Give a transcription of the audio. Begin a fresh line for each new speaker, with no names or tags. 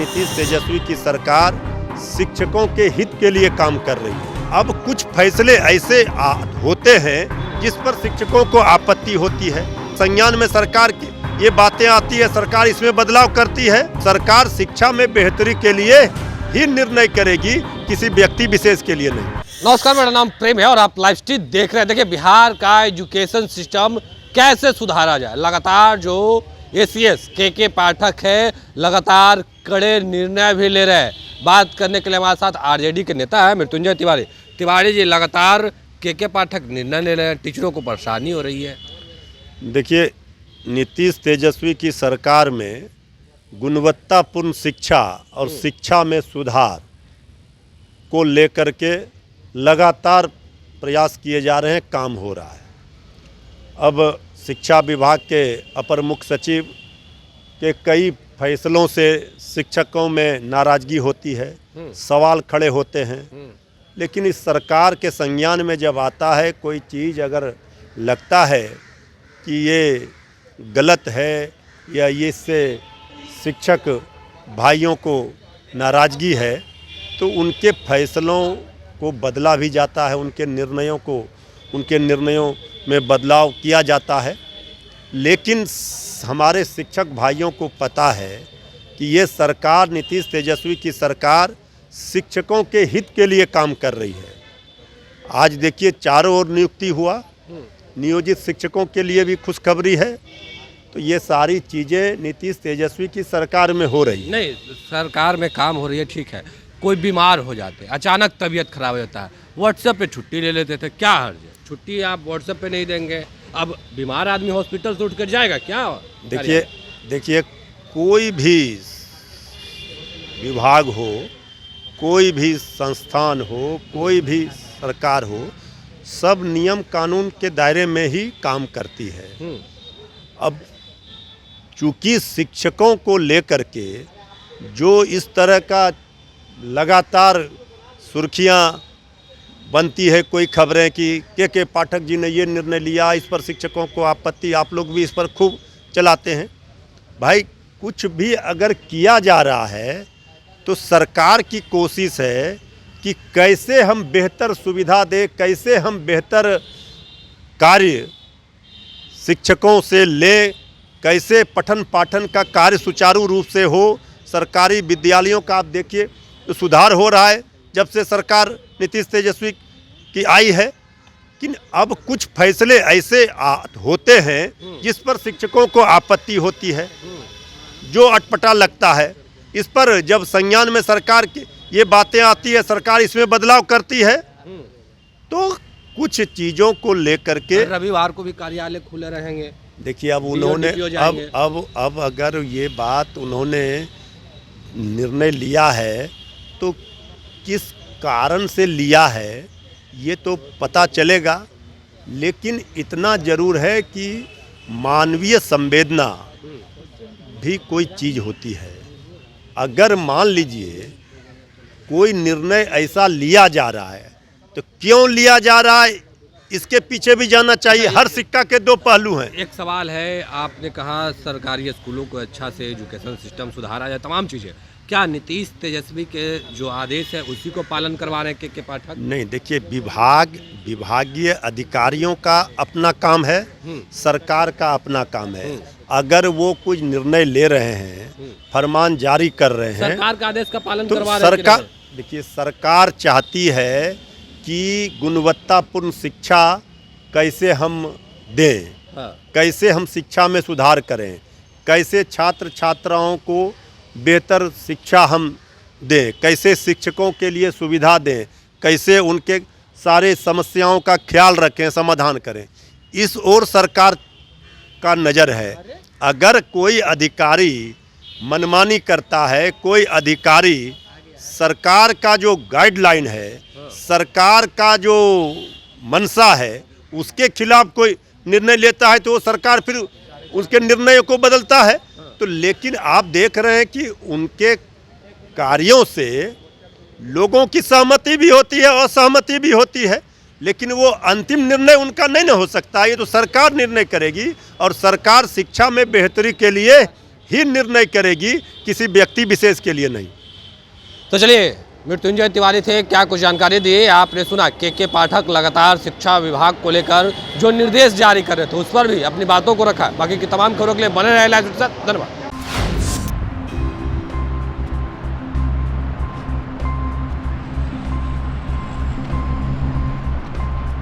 नीतीश तेजस्वी की सरकार शिक्षकों के हित के लिए काम कर रही है। अब कुछ फैसले ऐसे होते हैं जिस पर शिक्षकों को आपत्ति होती है। संज्ञान में सरकार की ये बातें आती है, सरकार इसमें बदलाव करती है। सरकार शिक्षा में बेहतरी के लिए ही निर्णय करेगी, किसी व्यक्ति विशेष के लिए नहीं।
नमस्कार, मेरा नाम प्रेम है और आप लाइव स्ट्रीम देख रहे हैं। देखिए, बिहार का एजुकेशन सिस्टम कैसे सुधारा जाए। लगातार जो एसीएस के पाठक है, लगातार कड़े निर्णय भी ले रहे हैं। बात करने के लिए हमारे साथ आरजेडी के नेता है मृत्युंजय तिवारी जी लगातार के पाठक निर्णय ले रहे हैं, टीचरों को परेशानी हो रही है।
देखिए, नीतीश तेजस्वी की सरकार में गुणवत्तापूर्ण शिक्षा और शिक्षा में सुधार को लेकर के लगातार प्रयास किए जा रहे हैं, काम हो रहा है। अब शिक्षा विभाग के अपर मुख्य सचिव के कई फैसलों से शिक्षकों में नाराज़गी होती है, सवाल खड़े होते हैं। लेकिन इस सरकार के संज्ञान में जब आता है कोई चीज़, अगर लगता है कि ये गलत है या इससे शिक्षक भाइयों को नाराज़गी है, तो उनके फैसलों को बदला भी जाता है, उनके निर्णयों में बदलाव किया जाता है। लेकिन हमारे शिक्षक भाइयों को पता है कि ये सरकार, नीतीश तेजस्वी की सरकार, शिक्षकों के हित के लिए काम कर रही है। आज देखिए, चारों ओर नियुक्ति हुआ, नियोजित शिक्षकों के लिए भी खुशखबरी है। तो ये सारी चीज़ें नीतीश तेजस्वी की सरकार में हो रही है।
नहीं, सरकार में काम हो रही है, ठीक है। कोई बीमार हो जाते, अचानक तबीयत खराब हो जाता है, व्हाट्सएप पे छुट्टी ले लेते थे, क्या हर्ज है? छुट्टी आप व्हाट्सएप पे नहीं देंगे, अब बीमार आदमी हॉस्पिटल से उठ कर जाएगा क्या?
देखिए, कोई भी विभाग हो, कोई भी संस्थान हो, कोई भी सरकार हो, सब नियम कानून के दायरे में ही काम करती है। अब चूँकि शिक्षकों को लेकर के जो इस तरह का लगातार सुर्खियाँ बनती है, कोई खबरें कि के पाठक जी ने ये निर्णय लिया, इस पर शिक्षकों को आपत्ति, आप लोग भी इस पर खूब चलाते हैं। भाई, कुछ भी अगर किया जा रहा है तो सरकार की कोशिश है कि कैसे हम बेहतर सुविधा दें, कैसे हम बेहतर कार्य शिक्षकों से लें, कैसे पठन पाठन का कार्य सुचारू रूप से हो। सरकारी विद्यालयों का आप देखिए तो सुधार हो रहा है जब से सरकार नीतीश तेजस्वी की आई है। लेकिन अब कुछ फैसले ऐसे होते हैं जिस पर शिक्षकों को आपत्ति होती है, जो अटपटा लगता है। इस पर जब संज्ञान में सरकार की ये बातें आती है, सरकार इसमें बदलाव करती है, तो कुछ चीज़ों को लेकर के
रविवार को भी कार्यालय खुले रहेंगे।
देखिए, अब उन्होंने अब अगर ये बात उन्होंने निर्णय लिया है तो किस कारण से लिया है ये तो पता चलेगा। लेकिन इतना ज़रूर है कि मानवीय संवेदना भी कोई चीज़ होती है। अगर मान लीजिए कोई निर्णय ऐसा लिया जा रहा है तो क्यों लिया जा रहा है, इसके पीछे भी जाना चाहिए। हर सिक्का के दो पहलू हैं। एक
सवाल है, आपने कहा सरकारी स्कूलों को अच्छा से एजुकेशन सिस्टम सुधारा जाए, तमाम चीज़ें, क्या नीतीश तेजस्वी के जो आदेश है उसी को पालन करवा रहे हैं के पाठक? नहीं, देखिए, विभागीय अधिकारियों का अपना काम है, सरकार का अपना काम है। अगर वो कुछ निर्णय ले रहे हैं, फरमान जारी कर रहे हैं, सरकार का आदेश का पालन करवा रहे हैं। सरकार, देखिए, सरकार चाहती है कि गुणवत्तापूर्ण शिक्षा कैसे हम दें, कैसे हम शिक्षा में सुधार करें, कैसे छात्र छात्राओं को बेहतर शिक्षा हम दें, कैसे शिक्षकों के लिए सुविधा दें, कैसे उनके सारे समस्याओं का ख्याल रखें, समाधान करें। इस ओर सरकार का नज़र है। अगर कोई अधिकारी मनमानी करता है, कोई अधिकारी सरकार का जो गाइडलाइन है, सरकार का जो मंशा है, उसके खिलाफ कोई निर्णय लेता है, तो वो सरकार फिर उसके निर्णयों को बदलता है। तो लेकिन आप देख रहे हैं कि उनके कार्यों से लोगों की सहमति भी होती है, असहमति भी होती है, लेकिन वो अंतिम निर्णय उनका नहीं ना हो सकता। ये तो सरकार निर्णय करेगी और सरकार शिक्षा में बेहतरी के लिए
ही निर्णय करेगी, किसी व्यक्ति विशेष के लिए नहीं।
तो चलिए, मृत्युंजय तिवारी थे, क्या कुछ जानकारी दी। आपने सुना के पाठक लगातार शिक्षा विभाग को लेकर जो निर्देश जारी कर रहे थे उस पर भी अपनी बातों को रखा। बाकी की तमाम खबरों के लिए बने रहे लाइव के साथ। धन्यवाद।